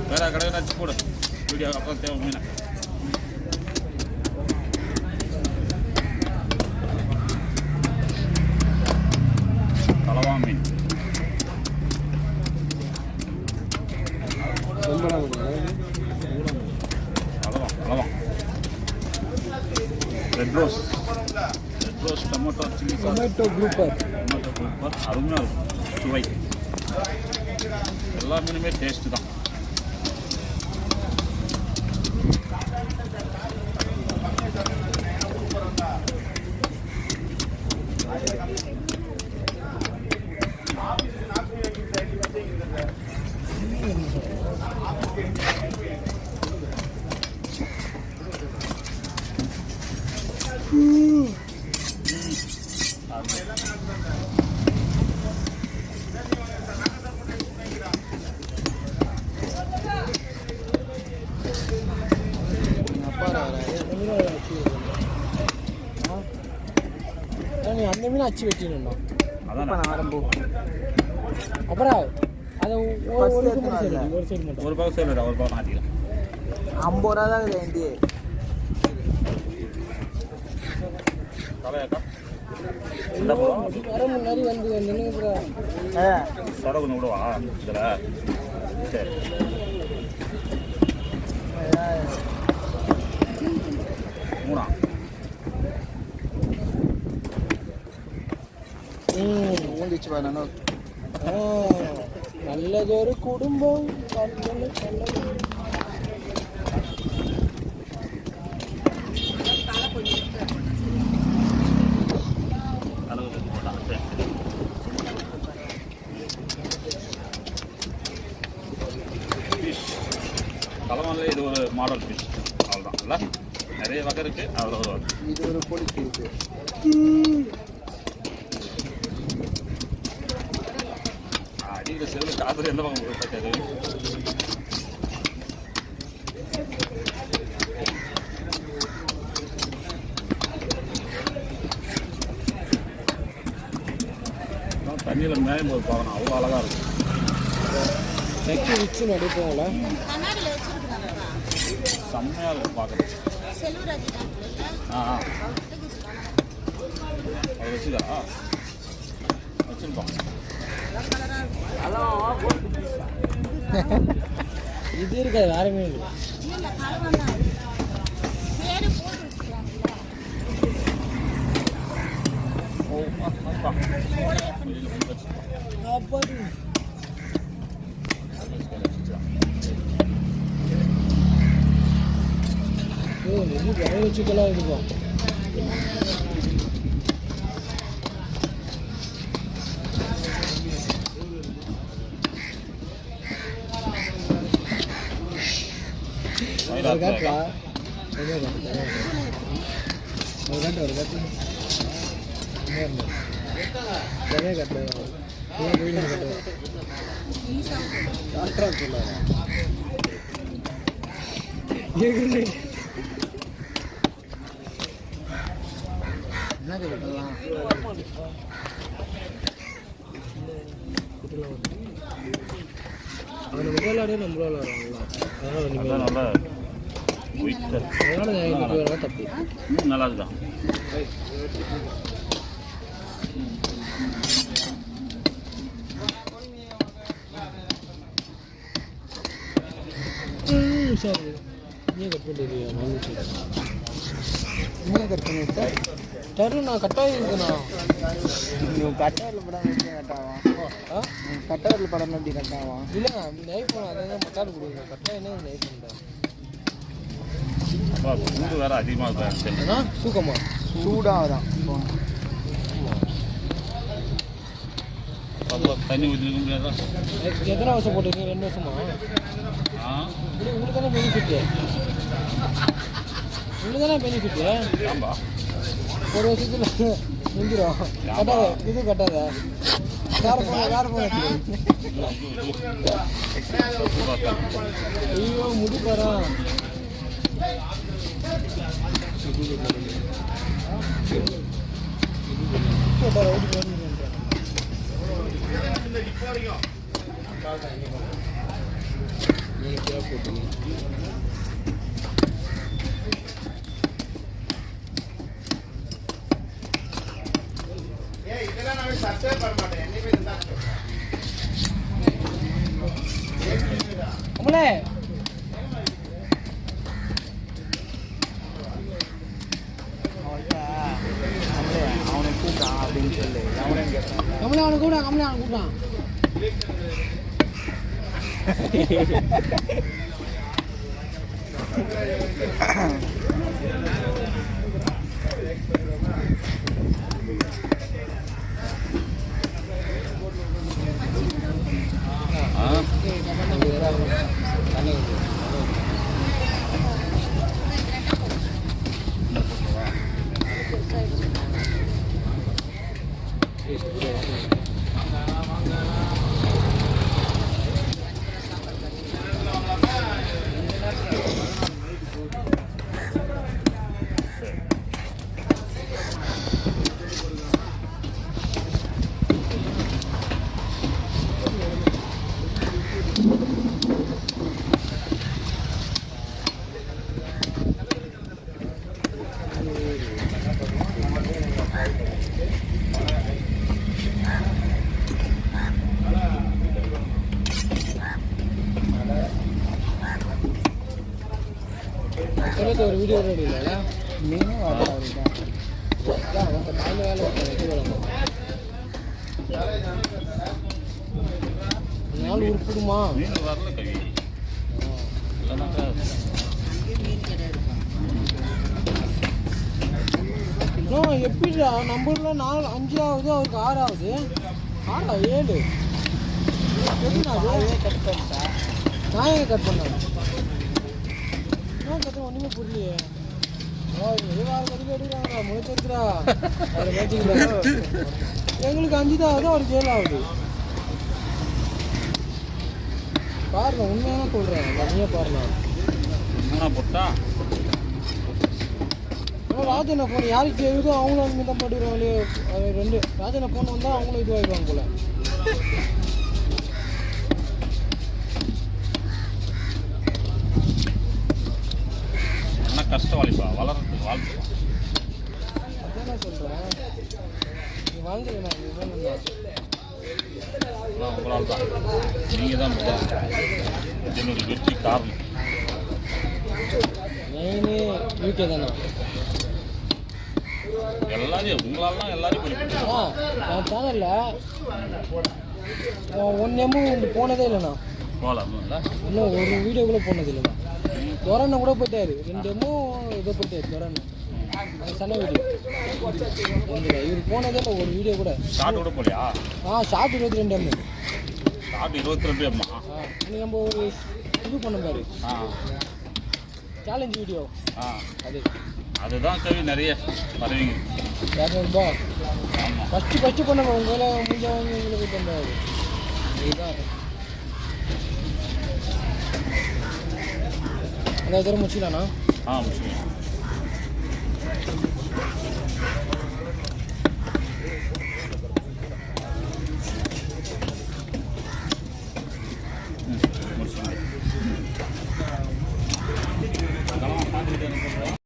வேறு கடையில் வச்சு போடு வீடியோ அப்புறம் தேவை மீன் கலவா மீன் கலவா red rose tomato chilli tomato grouper அருமையாக இருக்கும் சுவை எல்லா மீனுமே டேஸ்ட்டு தான் அந்த மீன் அச்சு வெட்டிடணும் அதான் நான் ஆரம்பம் அப்புறம் அதை ஒரு சைடு மட்டும் ஒரு பக்கம் சைடு ஒரு பக்கம் மாற்றிக்கலாம் 50 ரூபா தான் வேண்டி தலையாக்கா வர முன்னாடி வந்து நின்று சொடகு விடுவா இதில் சரி மூணா ஊந்திச்சு பாரு நல்லதொரு குடும்பம் கலவானில் இது ஒரு மாடல் ஃபிஷ் அவ்வளோதான் இல்லை நிறைய வகை இருக்குது அவ்வளோ ஒரு இது ஒரு பொலிக்கு இருக்கு அடிக்கிற செல்லு காத்துல எந்த பக்கம் பார்த்தாது தண்ணியில் மேயும் போது பார்க்கணும் அவ்வளோ அழகாக இருக்கும் நெக்ஸ்ட் விச்சு நடிப்போம்ல செம்மையாக இருக்கும் பார்க்குறது அதை வச்சுதா வச்சுருக்கோம் இது இருக்காது வேற மீன் வச்சுக்கலாம் இருக்கும் ஒரு கட்டு அவனை விளையாட நம்மளால நல்லா தப்பு நல்லா இருக்குதான் சரி நீ கட் பண்ணிடுறியா நீ கட் பண்ணிட்டா தரு நான் கட்டாயம் இருக்குண்ணா நீ கட்டாயில் படம் எப்படி கட்டாவா கட்டாயில் படம் எப்படி கட்டாவா இல்லை நைஃப் பண்ண அதை தான் மக்காடு கொடுங்க கட்டாயம் என்ன நைஃப் பண்ணுறேன் சூடு வேறு அதிகமாக இருக்குண்ணா தூக்கமா சூடாக தான் தண்ணி ஊற்றிருக்க முடியாதா எத்தனை வருஷம் போட்டுருக்கீங்க 2 வருஷமா உங்களுக்கு தானே பெனிஃபிட்டு உங்களுக்கு தானே பெனிஃபிட்டு ஆமா ஒரு வருஷத்தில் முடிஞ்சிடும் கட்டாத இது கட்டாத வேறு போன ஐயோ முடி போகிறான் நீட்டாக போட்டு கமலே அவனை கூப்பிட்டான் அப்படின்னு சொல்லு கமலே அவனை கூப்பிட்டான் கமலே அவனை கூப்பிட்டான் ஒரு வீடியோ ரெடி இல்லைல்ல நீங்களும் வரலாம் காலையில் வேலை நாள் உருப்பிடுமா மீன் வரல கவி இன்னும் எப்படிடா நம்ம ஊர்ல 4 5 ஆகுது அவருக்கு 6 ஆகுது 7 எப்படின்னா கட் பண்ணிட்டேன் நான் ஏன் கட் பண்ணேன் கட்ட ஒன்றுமே புரியலையே எடுக்கிறாங்களா முளைச்சிருக்கிறா அதை பேசிக்கிறா எங்களுக்கு 5 தான் ஆகுது அவருக்கு 7 ஆகுது பாருங்க உண்மையான சொல்கிறேன் தனியாக பாருங்க போட்டா ராஜனை ஃபோன் யாருக்கு எழுதோ அவங்களும் அந்த தான் போட்டுருவாங்களே அது 2 ராஜனை ஃபோன் வந்தால் அவங்களும் இதுவாகிடுவாங்க போல கஷ்டவாளிப்பா வளர்றதுக்கு வாழ்க்கை அதான் சொல்கிறேன் நீ வாழ்ந்துருக்கா நீ உங்களால் தான் நீங்கள் தான் என்னுடைய வெற்றி காரணம் மெயினு யூகே தானே எல்லாரையும் உங்களால் தான் எல்லாரையும் நான் சேனலில் 1 எம்மும் போனதே இல்லைண்ணா போகலாம் இன்னும் ஒரு வீடியோ கூட போனது இல்லைண்ணா துறண்ண கூட போயிட்டாரு 2 எம்மும் இதை போயிட்டாரு துறண்ண சன வீடியோ இவர் போனதே இல்லை ஒரு வீடியோ கூட ஷார்ட் கூட போலையா ஷார்ட் 22 எம் ஷார்ட் 22 எம்மா இன்னைக்கு நம்ம ஒரு இது பண்ண பாரு சேலஞ்ச் வீடியோ அதுதான் கவி நிறைய வருவீங்க 200 ஆமாம் ஃபஸ்ட்டு பண்ண உங்களை முடிஞ்ச வாங்கி உங்களுக்கு பண்ணுறாரு இதுதான் அந்த தடவை முடிச்சுக்கலாண்ணா முடிச்சுக்கலாம்